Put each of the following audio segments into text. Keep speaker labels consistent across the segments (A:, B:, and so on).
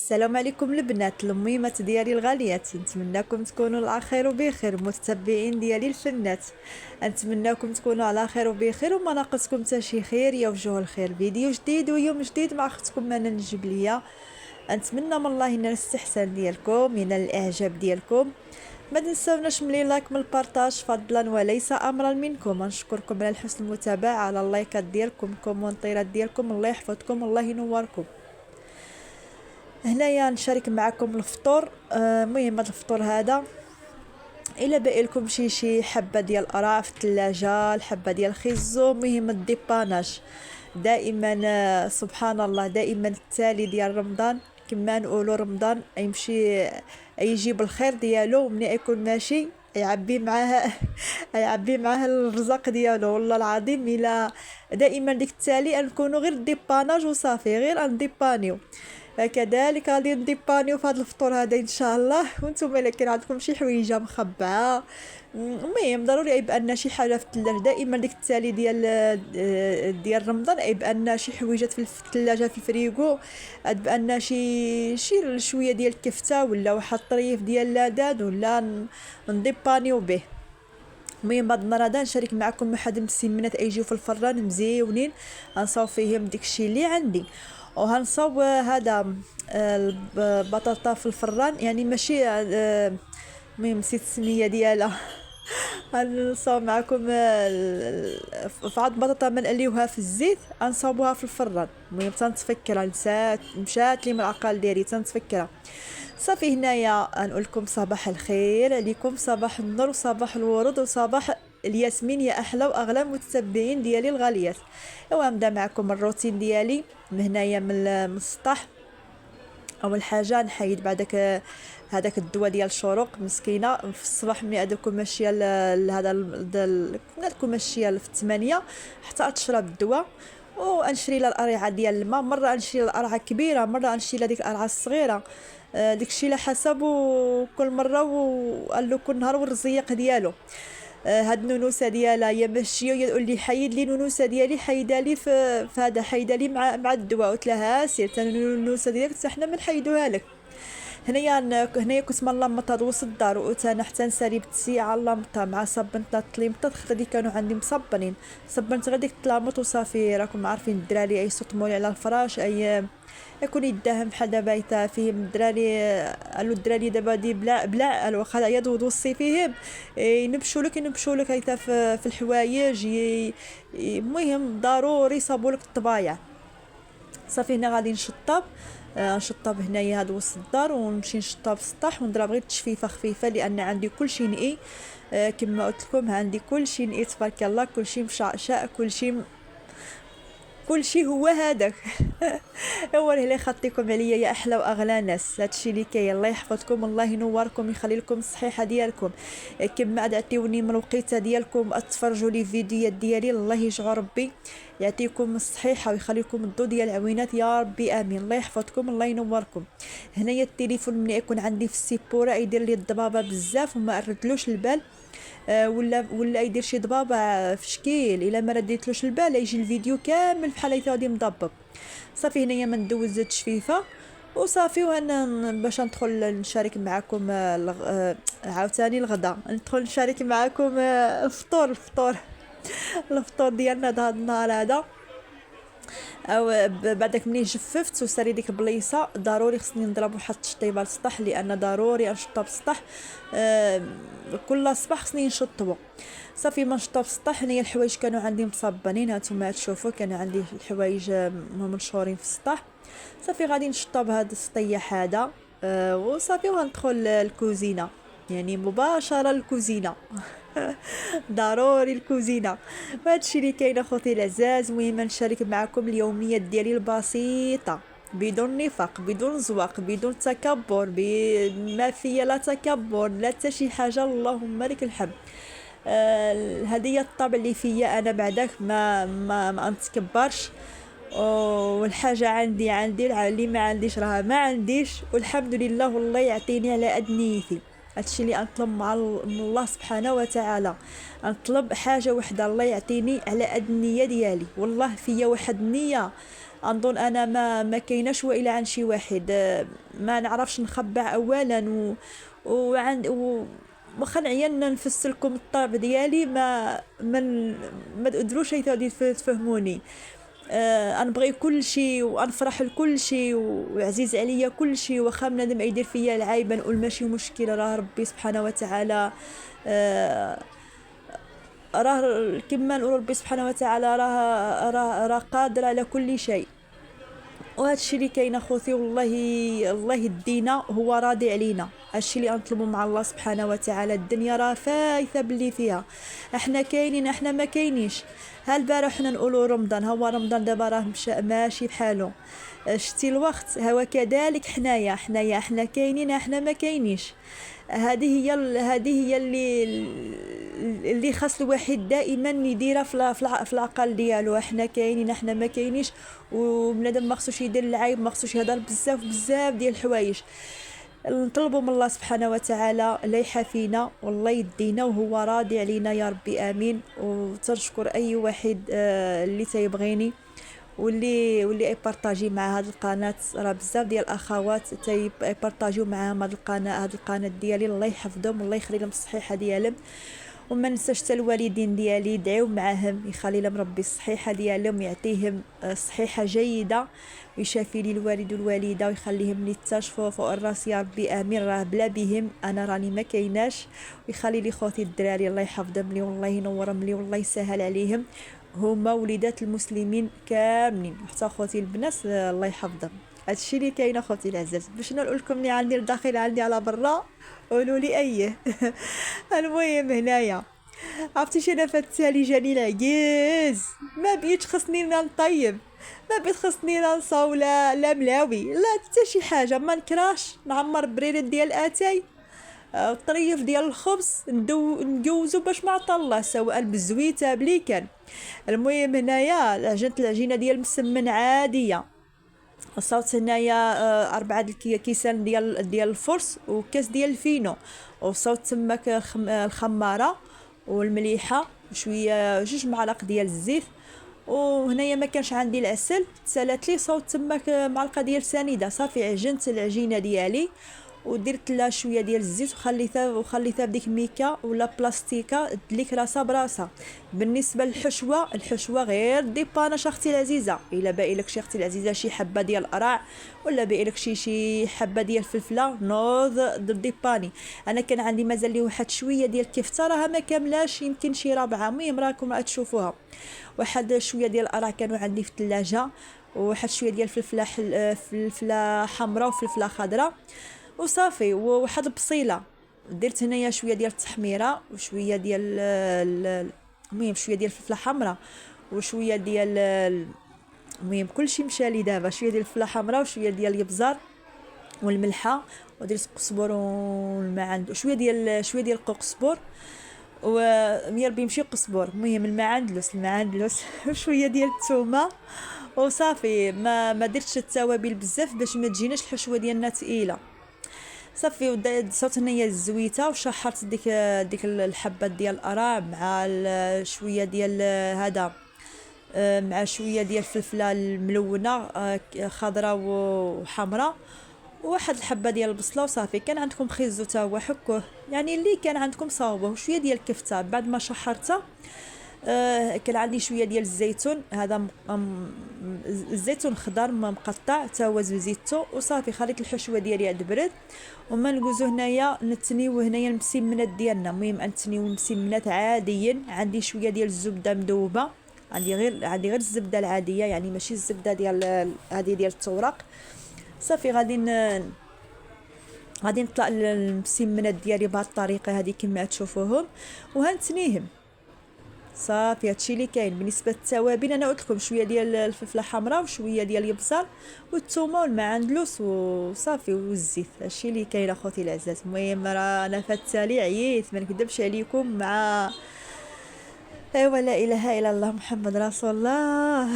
A: السلام عليكم البنات الميمات ديالي الغاليات، نتمنىكم تكونوا على خير وبخير. متتبعين ديالي الفنات، نتمنىكم تكونوا على خير وبخير وما ناقصكم حتى شي خير يا وجوه الخير. فيديو جديد ويوم جديد مع اختكم منى الجبليه. نتمنى من الله ينال الاستحسان ديالكم، ينال الاعجاب ديالكم. ما تنساوناش ملي لايك من البارطاج فضلا وليس امرا منكم. نشكركم على حسن المتابعه، على اللايكات ديالكم، كومونتيرات ديالكم. الله يحفظكم، الله ينوركم. هنايا نشارك معكم الفطور. مهم هذا الفطور هذا الا باقي لكم شي حبه ديال القرع في الثلاجه، الحبه ديال الخيزو، مهم الديباناج دائما. سبحان الله، دائما التالي ديال رمضان كما نقولوا رمضان يمشي يجيب الخير ديالو، ملي يكون ماشي يعبي معاه يعبي معاه الرزق ديالو. والله العظيم الا دائما ديك التالي نكونوا غير ديباناج وصافي، غير نديبانيو. كذلك غادي نديبانيو في هذا الفطور هذا ان شاء الله. وانتم الا كان عندكم شي حويجه مخبعه، المهم ضروري يبقى لنا شي حاجه في الثلاجه. دائما ديك التالي ديال رمضان يبقى لنا شي حويجات في الثلاجه في الفريغو، تبقى لنا شي شويه ديال الكفته ولا واحد الطريف ديال لاداد ولا نديبانيو به. المهم هاد النهار هذا نشارك معكم واحد المسمنات يجيو في الفران مزيونين، غنصاوب فيهم داكشي اللي عندي. وهنصاوب هذا البطاطا في الفران، يعني ماشي المهم نسيت السميه ديالها. غنصاوب معكم في عاد بطاطا ما نقليوها في الزيت، غنصاوبوها في الفران. المهم تنتفكرها، نسات مشات لي من العقل ديالي تنتفكرها. صافي هنايا نقول لكم صباح الخير عليكم، صباح النور وصباح الورود وصباح الياسمين يا احلى واغلى متتبعين ديالي الغاليات. ايوا نبدا معكم الروتين ديالي من هنايا من السطح. اول حاجه نحيد بعدك هذاك الدواء ديال الشروق مسكينه في الصباح ملي دركم ماشيه لهذا كنا دركم ماشيه في 8 حتى تشرب الدواء. ونشري لها القرعه ديال الماء، مره نشري لها القرعه كبيره، مره نشري لها ديك القرعه الصغيره. داكشي على حسب كل مره وقال له كل نهار والرزيق ديالو. هاد النونوسه ديالها هي ماشيه، يقول لي حيد لي النونوسه ديالي، حيدها لي في هذا، حيدها لي مع الدواء. قلت لها سير حتى النونوسه ديالك حتى حنا بنحيدوها لك. هنايا كنت ملمطه وسط الدار، وقلت انا حتى نسالي بالسيعه لامطه مع صبنت تليمطه اللي كانوا عندي مصبنين. صبنت غير ديك التلامط وصافي. راكم عارفين الدراري اي يسطموا على الفراش، اي يكون يداهم بحال دابا يتا فيهم الدراري. قالوا الدراري دابا دي بلا واخا عيا وصي فيهم ينبشوا لك هيتا في الحوايج. المهم ضروري صابوا لك الطبايع. صافي هنا غادي نشطب هنايا هاد وسط الدار، ونمشي نشطب السطح ونضرب غير تشفيفه خفيفه لان عندي كلشي نقي. كما قلت لكم عندي كلشي نقي تبارك الله، كلشي مشعشع، كلشي هو هذاك. هو اللي خطيكم عليا يا احلى واغلى ناس. هادشي اللي كاين. الله يحفظكم، الله ينوركم، يخلي لكم الصحيحه ديالكم. كما عطيوني من الوقيته ديالكم تفرجوا لي فيديوهات ديالي، الله يجعل ربي يعطيكم الصحيحه ويخلي لكم الضو ديال العوينات يا ربي امين. الله يحفظكم، الله ينوركم. هنايا التليفون ملي يكون عندي في السيبوره يدير لي الضبابه بزاف وما ردلوش البال. ولا يدير شي ضبابه في شكيل، الا ما رديتلوش البال يجي الفيديو كامل بحال هيك غادي مضبب. صافي هنايا ما ندوز تشفيفه وصافي. وانا باش ندخل نشارك معكم عاوتاني الغدا، ندخل نشارك معكم الفطور الفطور ديالنا هذا النهار هذا. او بعدك ملي جففت وسالي ديك البليصه ضروري خصني نضرب واحد التشطيبه للسطح، لان ضروري نشطب السطح. كل صباح خصني نشطبو. صافي ما نشطب السطح. هنايا الحوايج كانوا عندي مصبنين، هانتوما تشوفوا كان عندي الحوايج منشورين في السطح. صافي غادي نشطب هذا السطيح هذا. وصافي وغندخل الكوزينه، يعني مباشره الكوزينه. ضروري الكوزينه. وهادشي اللي كاين اخوتي العزاز. المهم نشارك معكم اليوميات ديالي البسيطه، بدون نفاق، بدون زواق، بدون تكبر، ما فيا لا تكبر لا حتى شي حاجه. اللهم لك الحمد. هذه الطبع اللي فيا انا، بعدك ما نتكبرش. والحاجه عندي اللي ما عنديش راه ما عنديش، والحمد لله والله يعطيني على قد نيتي. هادشي اللي نطلب من الله سبحانه وتعالى. نطلب حاجه وحده، الله يعطيني على قد النيه ديالي. والله فيا واحد النيه انظن انا ما كايناش والا عن شي واحد. ما نعرفش نخبع اولا وعند واخا نعيا نفسر لكم الطابع ديالي ما تقدروش تفهموني. نبغي كل شيء ونفرح لكل شيء وعزيز عليا كل شيء، واخا بنادم يدير فيا العيب نقول ماشي مشكل، راه ربي سبحانه وتعالى راه كما نقول ربي سبحانه وتعالى راه قادر على كل شيء. وهذا الشيء اللي كاين اخوتي، والله الله يدينا هو راضي علينا. هادشي اللي نطلبوا مع الله سبحانه وتعالى. الدنيا راه فايته باللي فيها، احنا كاينين احنا ما كاينيش. البارح حنا نقولوا رمضان، هو رمضان دابا راه ماشي بحالو. شتي الوقت هو كذلك، حنا كاينين احنا ما كاينيش. هذه هي اللي خاص الواحد دائما يديرها في العقل ديالو. احنا كاينين احنا ما كاينيش، وبنادم ما خصوش يدير العيب، ما خصوش يهضر بزاف ديال الحوايج. نطلبوا من الله سبحانه وتعالى لا يحافينا والله يدينا وهو راضي علينا يا ربي امين. وتنشكر اي واحد اللي تيبغيني واللي يبارطاجي مع هذه القناه. راه بزاف ديال الاخوات تيبارطاجيو معاهم هذه القناه ديالي، الله يحفظهم والله يخلي لهم الصحيحه ديالهم. وما ننساش حتى الوالدين ديالي يدعيو معاهم يخلي لهم ربي الصحيحه ديالهم، يعطيهم صحيحه جيده، ويشافي لي الوالد والوالده ويخليهم لي التاشفوا فوق الراس يا ربي امين. راه بلا بهم انا راني ما كايناش. ويخلي لي خوتي الدراري الله يحفظهم لي والله ينورهم لي والله يسهل عليهم، هما وليدات المسلمين كاملين، حتى خوتي البنات الله يحفظهم. هادشي اللي كاين اخوتي العزاز. باش نقول لكم اللي عندي لداخل عندي على برا قولوا لي ايه. المهم هنايا عرفتي شي انا فالتالي جاني العجيز، ما بقيتش خصني نطيب، ما بقيت خصني لا نصاو لا ملاوي لا حتى شي حاجه. ما نكراش نعمر بريرة ديال اتاي الطريف ديال الخبز نجوزو باش ما عطا الله، سواء بالزويته بلي كان. المهم هنايا عجنت العجينه ديال مسمن عاديه، وصوت هنايا 4 كيسان ديال الفرص وكاس ديال الفينو، وصوت تماك الخماره والمليحه وشويه 2 معالق ديال الزيت. وهنايا ما كانش عندي العسل، تسالات لي صوت تماك معلقه ديال سنيده. صافي عجنت العجينه ديالي ودرت لها شويه ديال الزيت وخليتها بديك ميكا ولا بلاستيكه دليك راسها براسها. بالنسبه الحشوه غير ديباناش اختي العزيزه. الا باقي لك شي اختي العزيزه شي حبه ديال القرع ولا باقي لك شي حبه ديال الفلفله نوض ديباني. انا كان عندي مازال لي واحد شويه ديال الكفته راها ما كاملاش، يمكن شي ربعه، المهم راكم تشوفوها. واحد شويه ديال القرع كانوا عندي في الثلاجه، وواحد شويه ديال فلفله حمراء وفلفله خضراء وصافي، وواحد البصيله. درت هنايا شويه ديال التحميره وشويه ديال المهم شويه ديال الفلفله حمراء وشويه ديال المهم كلشي مشى لي دابا. شويه ديال الفلفله حمراء وشويه ديال الابزار والملحه، ودرت قزبر والماعند وشويه ديال القزبر ويا ربي يمشي قزبر، المهم المعندلوس وشويه ديال الثومه وصافي. ما درتش التوابل بزاف باش ما تجيناش الحشوه ديالنا ثقيله. صافي صوت هنايا الزويته وشحرت ديك الحبات ديال القرع مع شويه ديال هذا مع شويه ديال الفلفله الملونه خضراء وحمراء وواحد الحبه ديال البصله وصافي. كان عندكم خيزو تا هو حكوه، يعني اللي كان عندكم صاوبوه. وشويه ديال الكفته بعد ما شحرتها كان عندي شويه ديال الزيتون، هذا الزيتون خضر مقطع تا هو زيتو وصافي. خليت الحشوه ديالي تبرد وما نجوزو هنايا نتنيو هنايا المسمنات ديالنا. المهم نتنيو المسمنات عاديا. عندي شويه ديال الزبده مذوبه، عندي غير الزبده العاديه، يعني ماشي الزبده ديال هذه ديال التورق. صافي غادي نطلع المسمنات ديالي بهذه الطريقه هذه كما تشوفوهم وهنتنيهم. صافي هادشي اللي كاين. بالنسبه للتوابل انا قلت لكم شويه ديال الفلفله حمراء وشويه ديال البصل والثومه والمعندلوس وصافي والزيت. هادشي اللي كاين اخوتي العزاز. المهم راه انا فالتالي عييت ما نكذبش عليكم مع ايوا لا اله الا الله محمد رسول الله.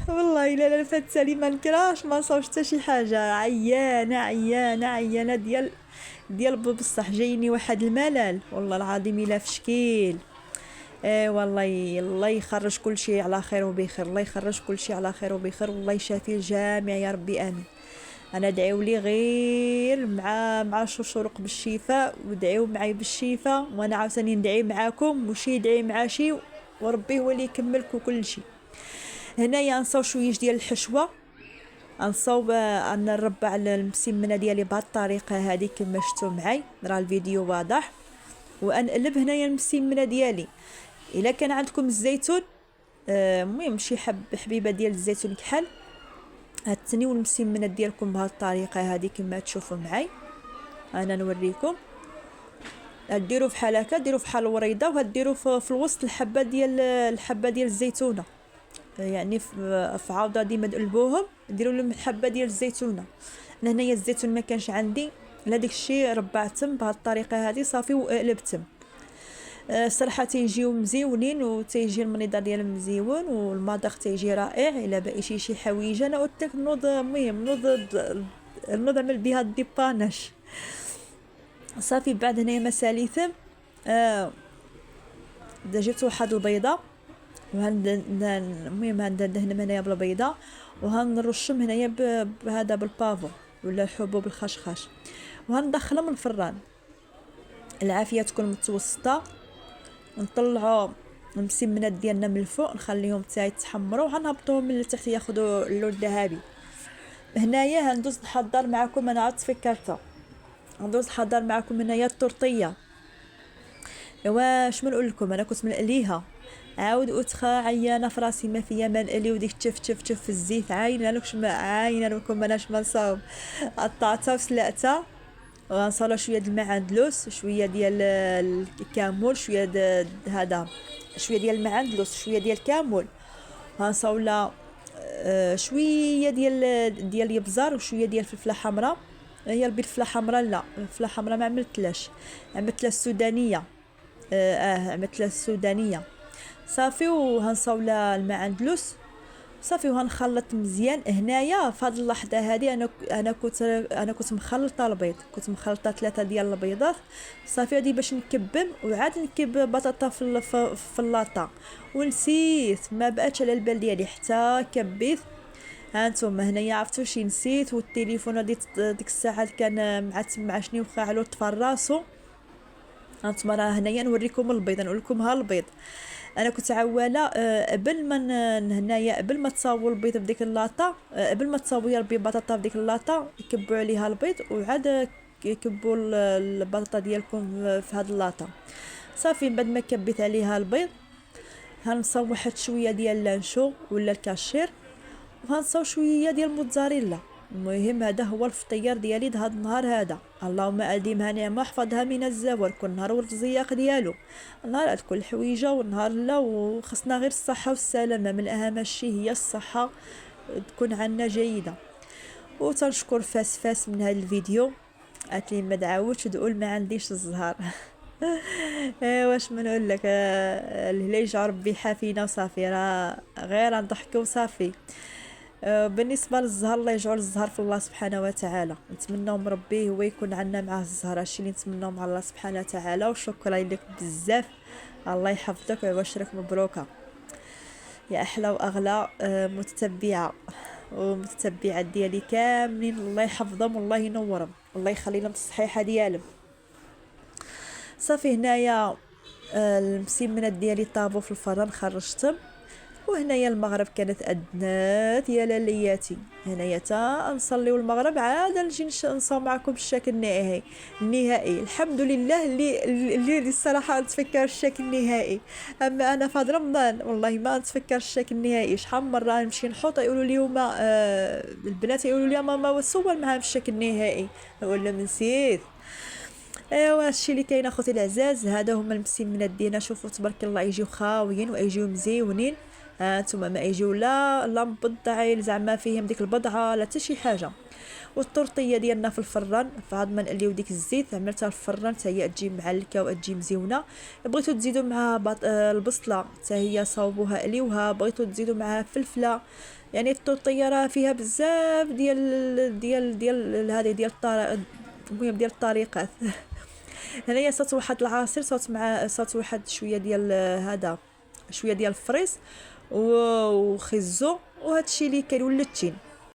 A: والله الا انا فالتالي ما نكراش ما نصاوش حتى شي حاجه. عيانه ديال بصح جايني واحد الملل والله العظيم الا في شكيل. والله الله يخرج كل شيء على خير وبخير، الله يخرج كل شيء على خير وبخير، والله يشافي الجميع يا ربي امين. انا دعيو لي غير مع شروق بالشفاء، ودعيو معي بالشفاء، وانا عاوتاني ندعي معاكم وشي يدعي مع شي، وربي هو اللي يكملكم كل شيء. هنايا نصاو شويه ديال الحشوه، نصاوب نربع المسمنه ديالي بهذه الطريقه هذه كما شفتوا معي، راه الفيديو واضح. وانقلب هنايا المسمنه ديالي. الا كان عندكم الزيتون، المهم شي حبيبه ديال الزيتون كحل، هتنيو المسمنه ديالكم بهذه الطريقه هذه كما تشوفوا معي. انا نوريكم، ديروا بحال هكا، ديروا بحال الوريده، وهديروا في الوسط الحبه ديال الزيتونه، يعني في عوضه ديما تقلبوهم، ديروا لهم حبه ديال الزيتونه. انا هنايا الزيتون ما كانش عندي، لهداك الشيء ربعتهم بهذه الطريقه هذه صافي وقلبتهم. صراحه تيجيو مزيونين، وتيجي المنظر ديالهم مزيون، والمذاق تيجي رائع. الا باقي شي حويجه انا قلت لك المهم نوض نعمل بها الديباناش. صافي بعد هنايا مساليثم، جبت واحد البيضه، المهم هندهن هنايا بالبيضه، وهنرشم هنايا بهذا بالبافو ولا الحبوب الخشخاش، وهندخلهم الفران. العافيه تكون متوسطه. نطلعوا المسمنات ديالنا من الفوق، نخليهم حتى يتحمروا، وغنهبطوهم من التحت ياخذوا اللون الذهبي. هنايا هندوز نحضر معكم، انا عاد فكرتها، ندوز نحضر معكم هنايا التورطيه. واش ما نقول لكم، انا كنت منقليها، عاود اتخا عيانه في راسي ما فيا ما نقلي، وديك تف في الزيت عاينه لكم اناش ما نصاوب. قطعتها وسلقتها، وغنصاولا شويه د المعندلوس، شويه ديال الكامول، هذا شويه ديال المعندلوس، شويه ديال الكامول، غنصاولا شويه ديال الابزار، وشويه ديال الفلفله حمراء. هي الفلفله حمراء، لا الفلفله حمراء ما عملتلاش، عملتلا السودانيه. عملتلا السودانيه صافي. وهنصاولا المعندلوس صافي، وهنخلط مزيان. هنايا في هذه اللحظه هذه انا كنت مخلطه البيض، كنت مخلطه 3 ديال البيضات صافي. هذه باش نكبم، وعاد نكب بطاطا في اللاطه، ونسيت ما بقاتش على البال ديالي حتى كبيت. هانتوما هنايا عرفتوا شي نسيت، والتليفون ديك الساعه كان معشني وخاعلو طفى راسو. هانتوما راه هنايا نوريكم البيض، نقول لكم ها البيض. انا كنت عواله قبل ما هنايا قبل ما تصاووا البيض في ديك اللاطه، قبل ما تصاووا يا ربي البطاطا في ديك اللاطه، يكبوا عليها البيض، وعاد يكبوا البطاطا ديالكم في هاد اللاطه صافي. بعد ما كبيت عليها البيض، هنصاوب واحد شويه ديال اللانشو ولا الكاشير، وغنصاوب شويه ديال الموتزاريلا. المهم هذا هو الفطير ديالي هذا النهار هذا. اللهم اديمها نعمه، احفظها من الزوال، كل نهار والرزياق ديالو، نهار كل حويجه والنهار لا. وخصنا غير الصحه والسلامه، من اهم شيء هي الصحه تكون عنا جيده. وتنشكر فاس من هذا الفيديو، قالت لي ما تعاودش تقول ما عنديش الزهر. واش ما نقول لك، الهليج ربي حافينا وصافي، راه غير نضحكوا وصافي. بالنسبه للزهر، الله يجعل الزهر في الله سبحانه وتعالى، نتمناو من ربي هو يكون عنا معاه الزهر، هادشي اللي نتمناو مع الله سبحانه وتعالى. وشكرا لك بزاف، الله يحفظك ويبشرك مبروكه يا احلى واغلى متتبعه ومتتبعات ديالي كاملين، الله يحفظهم والله ينورهم، الله يخلي لهم الصحيحه ديالهم. صافي هنايا المسمنات ديالي طابوا في الفران، خرجتهم. وهنايا المغرب كانت أدنات يا لالياتي. هنايا تا نصليو المغرب، عاد نجي نصاوب معكم الشكل النهائي. الحمد لله اللي الصراحه نتفكر الشكل النهائي. اما انا في هذا رمضان والله ما نتفكر الشكل النهائي. شحال من مره نمشي نحط يقولوا لي هما البنات يقولوا لي ماما صور معاهم الشكل النهائي، نقول لهم نسيت. ايوا هادشي اللي كاين اخوتي العزاز، هذا هما المسمنات ديالنا. شوفوا تبارك الله يجيو خاويين ويجيو مزيونين. نتوما ما يجيو لا مبضعين زعما فيهم ديك البضعه لا حتى شي حاجه. والطرطيه ديالنا في الفران، فعاد ما نقليو ديك الزيت عملتها في الفران حتى هي تجي معلكه وتجي مزيونه. بغيتو تزيدوا معها البصله حتى هي صاوبوها قليوها، بغيتو تزيدوا معها فلفله. يعني الطرطيه راه فيها بزاف ديال هذه ديال المهم ديال الطريقات. هنايا صات واحد العصير، صات واحد شويه ديال شويه ديال الفريز وخزو، وهادشي اللي كاين ولتين.